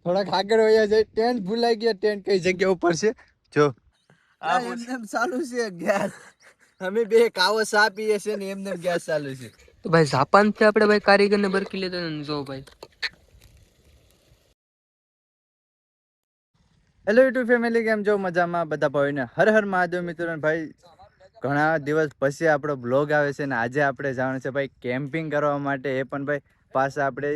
થોડાક આગળ વયા જાય. ટેન્ટ ભૂલાઈ ગયા. ટેન્ટ કઈ જગ્યા ઉપર છે જો એમને ચાલુ છે ગેસ. અમે બે કાવો સા પીએ છે ને એમને ગેસ ચાલુ છે. તો ભાઈ જાપાન થી આપણે ભાઈ કારીગર ને બરકી લેતા જો ભાઈ. હેલો યુટ્યુબ ફેમિલી, કેમ છો? મજામાં બધા ભાઈને હર હર મહાદેવ. મિત્રો ભાઈ ઘણા દિવસ પછી આપણો બ્લોગ આવે છે ને આજે આપણે જવાનું છે ભાઈ કેમ્પિંગ કરવા માટે. એ પણ ભાઈ પાછા આપણે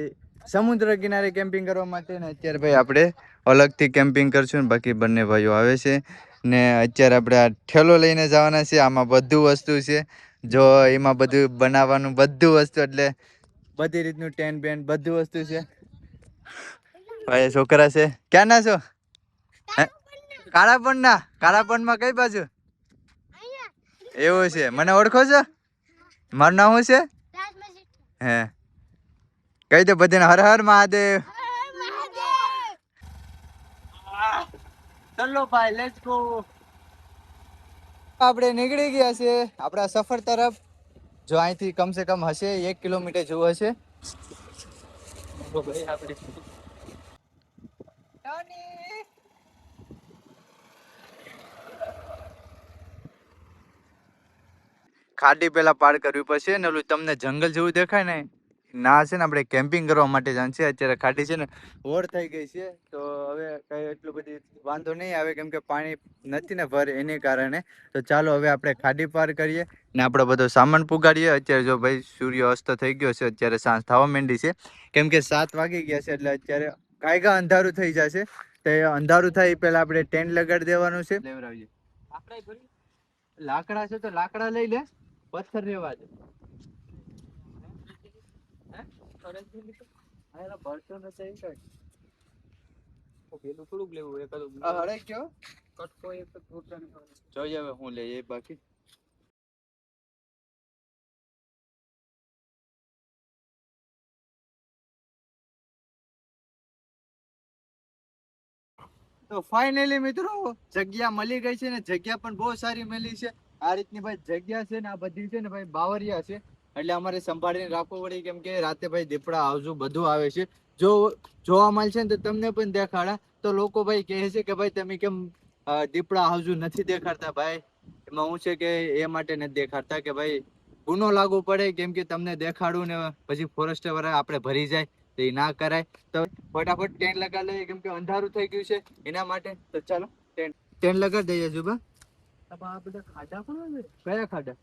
સમુદ્ર કિનારે કેમ્પિંગ કરવા માટે ને અત્યારે ભાઈ આપણે અલગથી કેમ્પિંગ કરશું ને બાકી બંને ભાઈઓ આવે છે ને અત્યારે આપણે આ ઠેલો લઈને જવાના છે. આમાં બધું વસ્તુ છે જો એમાં બધું બનાવવાનું બધું વસ્તુ એટલે બધી રીતનું ટેન્ટ બેન્ટ બધું વસ્તુ છે. ભાઈ છોકરા છે. ક્યાં ના છો? કાળાપણ માં કઈ બાજુ? એવું છે. મને ઓળખો છો? મારું નામ શું છે? હે કઈ દે બધાને હર હર મહાદેવ. ચલો ભાઈ લેટ્સ ગો. આપણે નીકળી ગયા છે આપણા સફર તરફ. જો અહીંથી કમસે કમ હશે 1 કિલોમીટર જેવું હશે. ભાઈ આપણે ખાડી પેલા પાર કરવી પડશે ને ઓલું તમને જંગલ જેવું દેખાય ને ના છે ને આપણે કેમ્પિંગ કરવા માટે જાણ છે. અત્યારે ખાડી છે ને ઓવર થઈ ગઈ છે તો હવે કઈ એટલું બધી વાંધો નહીં આવે કેમ કે પાણી નથી ને ભર એને કારણે. તો ચાલો હવે આપણે ખાડી પાર કરીએ ને આપણો બધો સામાન પુગાડીએ. અત્યારે જો ભાઈ સૂર્ય અસ્ત થઈ ગયો છે, અત્યારે સાંજ થવા માંડી છે કેમ કે 7 વાગી ગયા છે એટલે અત્યારે કાયગા અંધારું થઈ જશે. તો અંધારું થાય પેલા આપણે ટેન્ટ લગાડી દેવાનું છે. લાકડા છે તો લાકડા લઈ લે, પથ્થર રેવા દે. જોઈએ હવે હું લઈએ બાકી. તો ફાઇનલી મિત્રો જગ્યા મળી ગઈ છે ને જગ્યા પણ બહુ સારી મળી છે. આ રીતની ભાઈ જગ્યા છે ને આ બધી છે ને ભાઈ બાવરિયા છે એટલે અમારે સંભાળીને રાખવું પડે કેમ કે રાતે ભાઈ દીપડા આવજુ બધું આવે છે. જો જોવા મળશે ને તો તમને પણ દેખાડા તો લોકો ભાઈ કહે છે કે ભાઈ તમે કેમ દીપડા આવજુ નથી દેખાડતા. ભાઈ એમાં હું છે કે એ માટે નથી દેખાડતા કે ભાઈ ગુનો લાગુ પડે કેમ કે તમને દેખાડું ને પછી ફોરેસ્ટ વાળા આપણે ભરી જાય તો એ ના કરાય. તો ફટાફટ ટેન્ટ લગાવી લઈએ કેમ કે અંધારું થઈ ગયું છે એના માટે. તો ચાલો ટેન્ટ લગાવી દઈએ જુબા. આ બધા ખાડા પણ આવે. કયા ખાડા?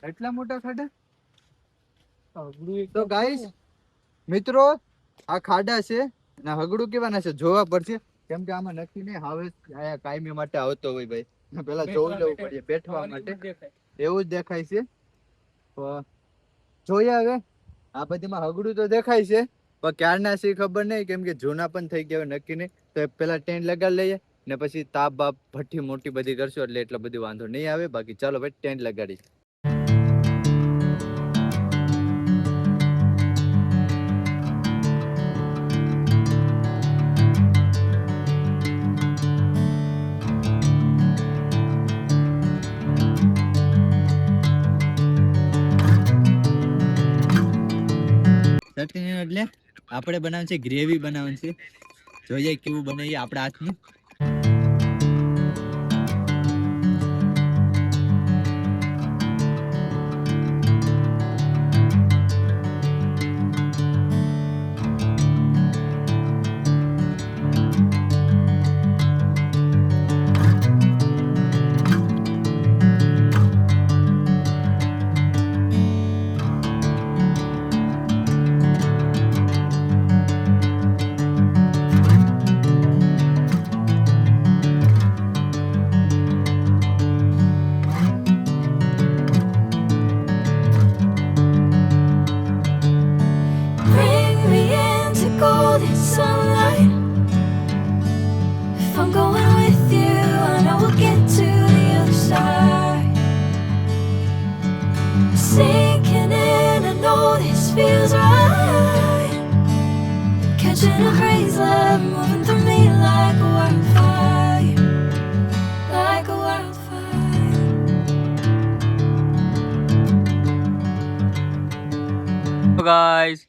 એટલા મોટા ખાડા? તો ગાઈસ મિત્રો આ ખાડા છે ને હગડું કેવાના છે જોવા પડશે કેમ કે આમાં નક્કી નહીં હવે આયા કાયમી માટે આવતો હોય ભાઈ. પેલા જોઈ લેવું પડે બેઠવા માટે. એવું જ દેખાય છે. જોઈએ હવે આ બધીમાં હગડું તો દેખાય છે પણ ક્યારના છે ખબર નહીં કેમ કે જૂના પણ થઈ ગયા નક્કી નહીં. તો પેલા ટેન્ટ લગાડી લઈએ ને પછી તાપ બાપ ભઠ્ઠી મોટી બધી કરશું એટલે એટલો બધો વાંધો નહીં આવે. બાકી ચાલો ભાઈ ટેન્ટ લગાડી. ચટણી એટલે આપણે બનાવવાનું છે ગ્રેવી બનાવવાની છે. જોઈએ કેવું બનાવીએ આપણા હાથનું. Sinking in, I know this feels right. Catching a crazy love moving through me like a wildfire, like a wildfire. Guys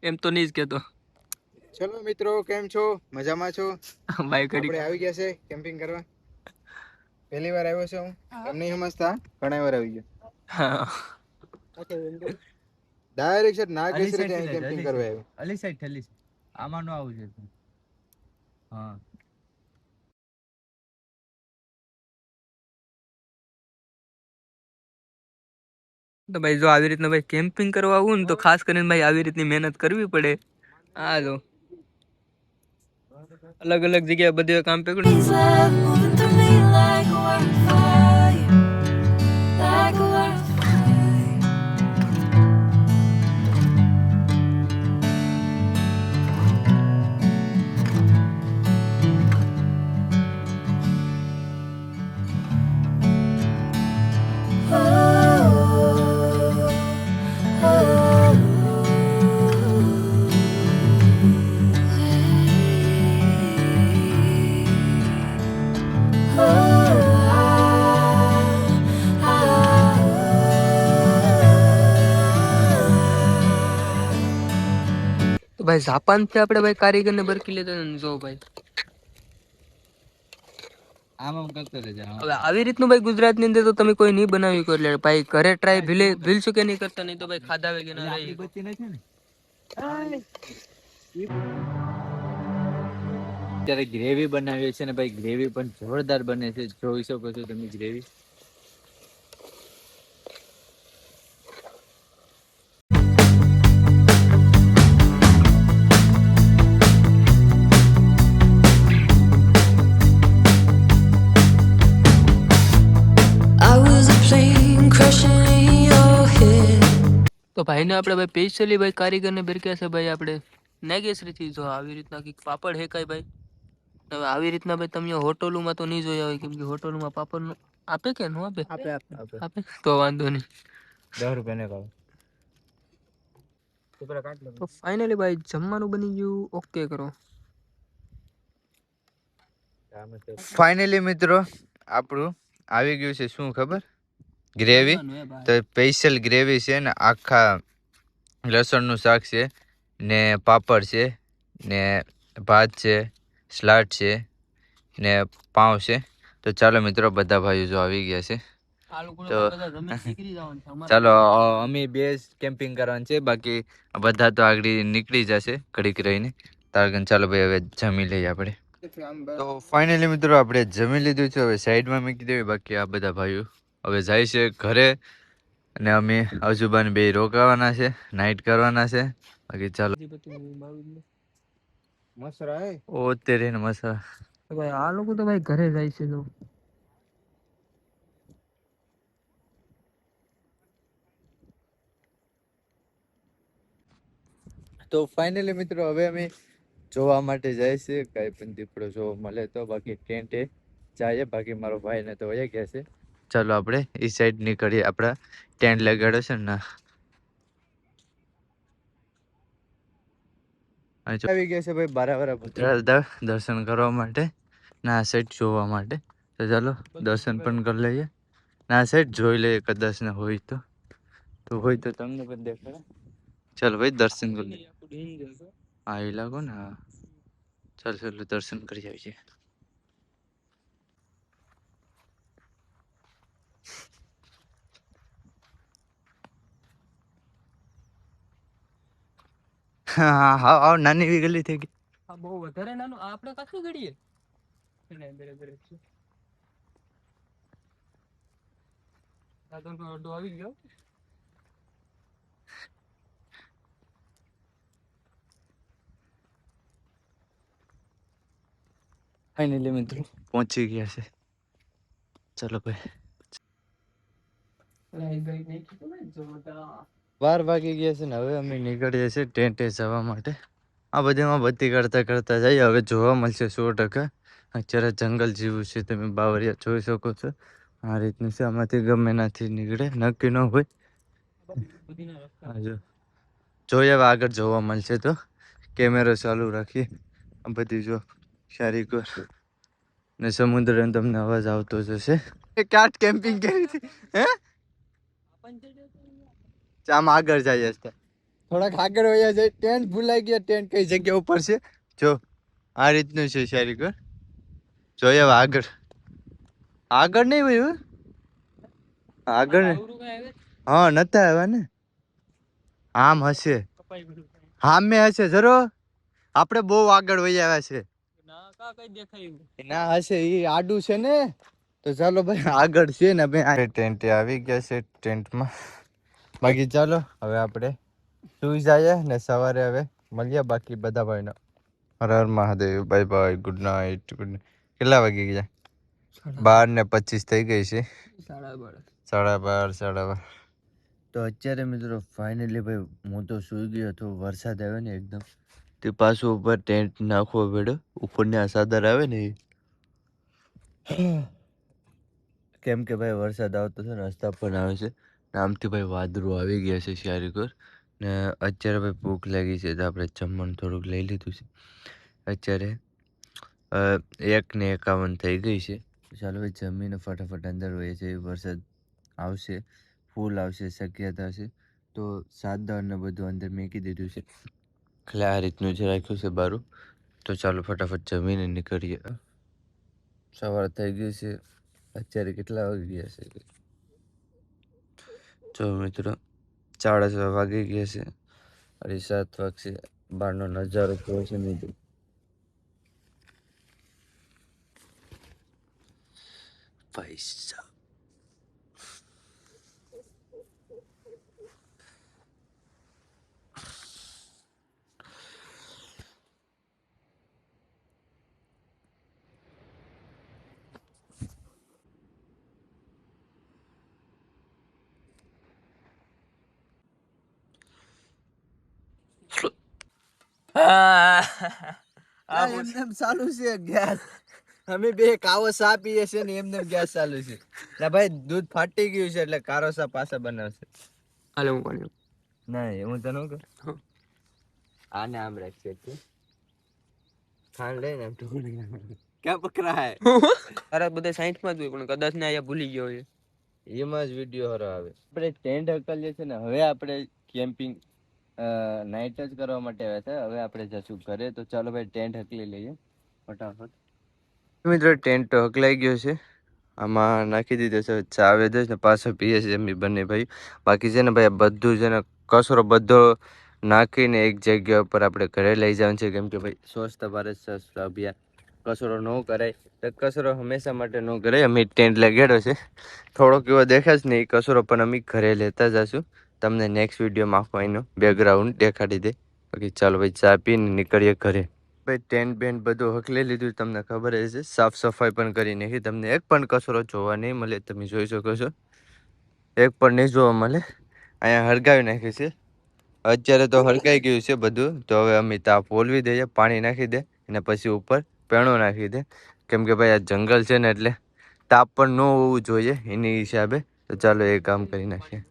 એમ તો નહીં જ કહેતો. ચલો મિત્રો, કેમ છો? મજામાં છો? ભાઈ કરી આપણે આવી ગયા છે કેમ્પિંગ કરવા. પહેલી વાર આવ્યો છે હું, એમ નહીં સમજતા, ઘણા વાર આવી ગયો. હા. ડાયરેક્ટ છે ના કેસરે ત્યાં કેમ્પિંગ કરવા આવ્યો. અલી સાઈડ થેલી છે. આમાં નો આવું છે. હા. તો ભાઈ જો આવી રીતના ભાઈ કેમ્પિંગ કરવા આવું ને તો ખાસ કરીને ભાઈ આવી રીતની મહેનત કરવી પડે. આ જો અલગ અલગ જગ્યાએ બધે કામ પકડ્યું. Praise love moving through me like a wildfire, like a wildfire. તો ભાઈ જાપાન થી આપણે ભાઈ કારીગરને બરકી લેતા ને જો ભાઈ આમ કરતો રહેજે. હવે આવી રીતનું ભાઈ ગુજરાત ની અંદર તો તમે કોઈ નહીં બનાવી શકો એટલે ભાઈ ઘરે ટ્રાય ભીલશું કે નહીં કરતા, નહીં તો ભાઈ ખાધા વગર ના રહી. બચી નથી ને. અત્યારે ગ્રેવી બનાવીએ છે ને ભાઈ, ગ્રેવી પણ જોરદાર બને છે. જોઈ શકો છો તમે gravy. I was a plane crashing in your head. તો ભાઈને આપણે ભાઈ સ્પેશિયલી ભાઈ કારીગરને બરક્યા છે ભાઈ આપણે નાગેશ્વરીથી. જો આવી રીતના કંઈક પાપડ હેકાય ભાઈ. હવે આવી રીતના ભાઈ તમે હોટલોમાં તો નહીં જોયા હોય, કેમ કે હોટલોમાં પાપડ આપે કે ન આપે? આપે તો વાંધો નહીં. 10 રૂપિયા ને કહો. તો ફાઇનલી ભાઈ જમવાનું બની ગયું. ઓકે કરો. ફાઇનલી મિત્રો આપણું આવી ગયું છે. શું ખબર? ગ્રેવી. તો સ્પેશિયલ ગ્રેવી છે ને, આખા લસણનું શાક છે ને, પાપડ છે ને, ભાત છે, સલાડ છે ને, પાઉં છે. તો ચાલો મિત્રો, બધા ભાઈઓ જો આવી ગયા છે. તો ચાલો અમે બે કેમ્પિંગ કરવાનું છે, બાકી બધા તો આગળ નીકળી જશે ઘડીક રહીને. તારગન ચાલો ભાઈ હવે જમી લઈએ આપણે. તો ફાઇનલી મિત્રો આપણે જમી લીધું છે. હવે સાઈડમાં મૂકી દેવી. બાકી આ બધા ભાઈઓ હવે જાય છે ઘરે અને અમે અજુબાને બે રોકાવાના છે, નાઇટ કરવાના છે. બાકી ચાલો મસરા ઓ તેરે ને મસરા. ભાઈ આ લોકો તો ભાઈ ઘરે જાય છે. તો તો ફાઇનલી મિત્રો હવે અમે જોવા માટે જાય છે, કાંઈ પણ દીપડો જોવા મળે તો. બાકી ટેન્ટે જાય. બાકી મારો ભાઈને તો વયા ગયા છે. ચાલો આપણે એ સાઈડ નીકળીએ. આપણા ટેન્ટ લગાડ્યો છે ને, આવી ગયા છે ભાઈ બારાવારા ભદ્રા દર્શન કરવા માટે ને આ સાઈડ જોવા માટે. તો ચાલો દર્શન પણ કરી લઈએ ને આ સાઈડ જોઈ લઈએ, કદાચ ને હોય તો હોય તો તમને પણ દેખાડે. ચાલો ભાઈ દર્શન કરી લઈએ. હા એ લાગો ને. હા ચાલો ચાલો દર્શન કરી આવીએ. હા હા નાની એવી ગલી થઈ ગઈ. આ બહુ વધારે નાનું. આ આપણે કાથી ઘડીએ આ તો અડધો આવી ગયો. ફાઇનલી મિત્રો પહોંચી ગયા છે. ચાલો ભાઈ 12 વાગી ગયા છે ને હવે અમે નીકળીએ છીએ ટેન્ટે જવા માટે. આ બધીમાં બત્તી કરતા કરતા જઈએ. હવે જોવા મળશે 100%. અત્યારે જંગલ જેવું છે, તમે બાવરિયા જોઈ શકો છો. આ રીતનું છે. આમાંથી ગમે નાથી નીકળે, નક્કી ન હોય. જોઈએ હવે આગળ જોવા મળશે તો. કેમેરો ચાલુ રાખીએ. આ બધી જો સારી કર ને સમુદ્ર તમને અવાજ આવતો જશે. ક્યાં કેમ્પિંગ કરી હતી હે? આમ આગળ જાય છે. થોડાક આગળ વયા જાય. ટેન્ટ ભૂલાઈ ગયા, ટેન્ટ કઈ જગ્યા ઉપર છે જો આ રીતનું છે શારીગર. જોઈએ હવે આગળ આગળ નહીં ભાઈ આગળ ને. હા નતા આવ્યા ને. આમ હશે, હા મેં હશે જરો. આપણે બહુ આગળ વહી આવ્યા છે. ના હશે એ આડું છે ને. તો ચાલો ભાઈ આગળ છે ને ભાઈ ટેન્ટ આવી ગયા છે ટેન્ટમાં. બાકી ચાલો હવે આપણે સુઈ જઈએ ને સવારે હવે મળીએ બાકી બધા ભાઈનો. હર હર Mahadev, bye bye, good night. કેટલા વાગી ગયા? 12:25 થઈ ગઈ છે. 12:30. તો અત્યારે મિત્રો ફાઇનલી ભાઈ હું તો સૂઈ ગયો હતો. વરસાદ આવ્યો ને એકદમ તે પાછું ઉપર ટેન્ટ નાખવો પડ્યો. ઉપરની આ ચાદર આવે ને એ કેમ કે ભાઈ વરસાદ આવતો છે ને રસ્તા પર આવે છે ને આમથી ભાઈ વાદળો આવી ગયા છે ચારેકોર. ને અત્યારે ભાઈ ભૂખ લાગી છે તો આપણે જમવાનું થોડુંક લઈ લીધું છે. અત્યારે 1:51 થઈ ગઈ છે. ચાલો ભાઈ જમીને ફટાફટ અંદર હોય છે. વરસાદ આવશે, ફૂલ આવશે શક્યતા છે. તો સાદા ને બધું અંદર મેકી દીધું છે એટલે આ રીતનું જ રાખ્યું છે બારું. તો ચાલો ફટાફટ જમીને નીકળીએ. સવાર થઈ ગઈ છે. અત્યારે કેટલા વાગી ગયા છે જો મિત્રો 6:30 વાગી ગયા છે. 7:30 વાગશે. બહારનો નજારો કેવો છે મિત્રો. ભાઈ સાહેબ એમ ચાલુ છે ગેસ. અમે બે કાવો સા પીએ છે ને એમને ગેસ ચાલુ છે. ના ભાઈ દૂધ ફાટી ગયું છે એટલે કારો સા પાછા બનાવશે. હાલે હું પાણી નહીં હું તને કહું આને આમ રાખશે ખાંડ લઈને ક્યાં પકડા હે. તારા બધા સાયન્સમાં જ હોય પણ કદાચ ને અહીંયા ભૂલી ગયો હોય. એમાં જ વિડીયો હરો આવે. આપણે ટેન્ટ હકલીએ છે ને હવે આપણે કેમ્પિંગ નાઇટ જ કરવા માટે આવ્યા હતા. હવે આપણે જશું ઘરે. તો ચાલો ભાઈ ટેન્ટ હકલી લઈએ ફટાફટ. મિત્રો ટેન્ટ તો હકલાઈ ગયો છે. આમાં નાખી દીધો છે. ચાવે દે ને પાછો પીએ છે એમની બંને ભાઈ. બાકી છે ને ભાઈ બધું છે ને કચરો બધો નાખીને એક જગ્યા ઉપર આપણે ઘરે લઈ જવાનું છે. કેમ કે ભાઈ સ્વચ્છ ભારત સ્વચ્છ અભિયાન કચરો ન કરાય તો કચરો હંમેશા માટે ન કરાય. અમે ટેન્ટ લગાડ્યો છે થોડોક એવો દેખાય છે ને એ કચરો પણ અમે ઘરે લેતા જશું. તમને નેક્સ્ટ વિડીયોમાં આખો એનો બેકગ્રાઉન્ડ દેખાડી દે. બાકી ચાલો ભાઈ ચા પીને નીકળીએ ઘરે. ભાઈ ટેન્ટ બેન્ટ બધું હકલી લીધું. તમને ખબર હશે સાફ સફાઈ પણ કરી નાખી. તમને એક પણ કચરો જોવા નહીં મળે. તમે જોઈ શકો છો એક પણ નહીં જોવા મળે. અહીંયા હળગાવી નાખ્યું છે. અત્યારે તો હળગાઈ ગયું છે બધું. તો હવે અમે તાપ ઓલવી દઈએ, પાણી નાખી દે અને પછી ઉપર પેણું નાખી દે. કેમ કે ભાઈ આ જંગલ છે ને એટલે તાપ પણ ન હોવું જોઈએ એની હિસાબે. તો ચાલો એ કામ કરી નાખીએ.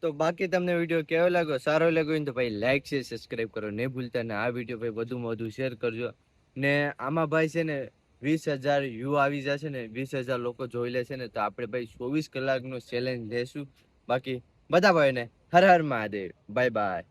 તો બાકી તમને વિડીયો કેવો લાગ્યો? સારો લાગ્યો હોય તો ભાઈ લાઈક છે, સબસ્ક્રાઇબ કરો નહીં ભૂલતા. ને આ વિડીયો ભાઈ વધુમાં વધુ શેર કરજો. ને આમાં ભાઈ છે ને 20,000 વ્યૂ આવી જશે ને 20,000 લોકો જોઈ લેશે ને તો આપણે ભાઈ 24 કલાકનો ચેલેન્જ લેશું. બાકી બધા ભાઈને હર હર મહાદેવ. Bye by.